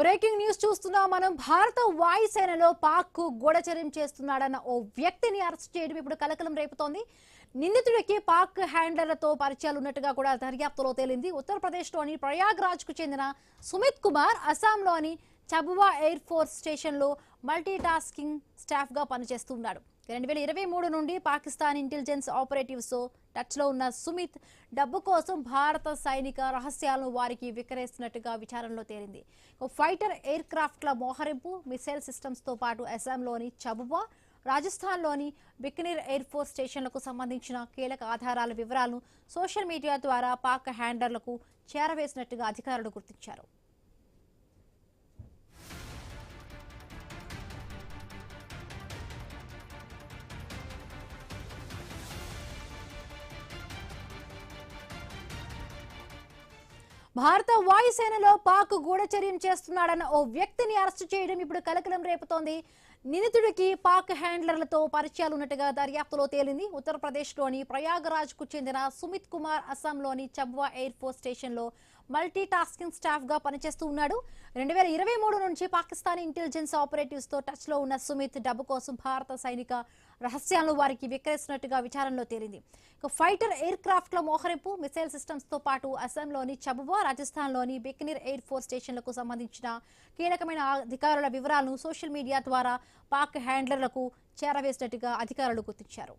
Breaking news చూస్తున్నా మనం భారత వాయుసేనలో పాక్ కు గూఢచర్యం చేస్తున్నాడన్న ఓ వ్యక్తిని అరెస్ట్ చేయడం ఇప్పుడు కలకలం రేపుతోంది. నిందితుడికి పాక్ హ్యాండ్లర్లతో పరిచయాలు ఉన్నట్టుగా కూడా దర్యాప్తులో తేలింది. ఉత్తరప్రదేశ్లోని ప్రయాగ్రాజ్ కు చెందిన సుమిత్ కుమార్ అస్సాంలోని చబువా ఎయిర్ ఫోర్స్ స్టేషన్లో మల్టీ టాస్కింగ్ స్టాఫ్ గా పనిచేస్తున్నాడు. 2023 నుండి పాకిస్తాన్ ఇంటెలిజెన్స్ ఆపరేటివ్స్ టచ్ లో ఉన్న సుమిత్ డబ్బు కోసం భారత సైనిక రహస్యాలను వారికి విక్రయిస్తున్నట్టుగా విచారణలో తేలింది. ఫైటర్ ఎయిర్ క్రాఫ్ట్ల మోహరింపు, మిసైల్ సిస్టమ్స్ తో పాటు అస్సాంలోని చబువా, రాజస్థాన్లోని బికనీర్ ఎయిర్ ఫోర్స్ స్టేషన్లకు సంబంధించిన కీలక ఆధారాల వివరాలను సోషల్ మీడియా ద్వారా పాక్ హ్యాండర్లకు చేరవేసినట్టుగా అధికారులు గుర్తించారు. భారత వాయుసేనలో పాక్ గూఢచర్యం చేస్తున్నాడన్న ఓ వ్యక్తిని అరెస్టు చేయడం ఇప్పుడు కలకలం రేపుతోంది. నిందితుడికి పాక్ హ్యాండ్లర్లతో పరిచయాలు ఉన్నట్టుగా దర్యాప్తులో తేలింది. ఉత్తరప్రదేశ్లోని ప్రయాగరాజ్ కు చెందిన సుమిత్ కుమార్ అస్సాంలోని చబ్వా ఎయిర్ ఫోర్స్ స్టేషన్లో మల్టీ టాస్కింగ్ స్టాఫ్ గా పనిచేస్తూ ఉన్నాడు. 2023 నుంచి పాకిస్తానీ ఇంటెలిజెన్స్ ఆపరేటివ్స్ తో టచ్ లో ఉన్న సుమిత్ డబ్బు కోసం భారత సైనిక రహస్యాలను వారికి విక్రయిస్తున్నట్టుగా విచారణలో తేలింది. ఫైటర్ ఎయిర్ క్రాఫ్ట్ల మోహరింపు, మిసైల్ సిస్టమ్స్ తో పాటు అస్సాంలోని చబువా, రాజస్థాన్లోని బికనీర్ ఎయిర్ ఫోర్స్ స్టేషన్లకు సంబంధించిన కీలకమైన అధికారుల వివరాలను సోషల్ మీడియా ద్వారా పాక్ హ్యాండ్లర్లకు చేరవేసినట్టుగా అధికారులు గుర్తించారు.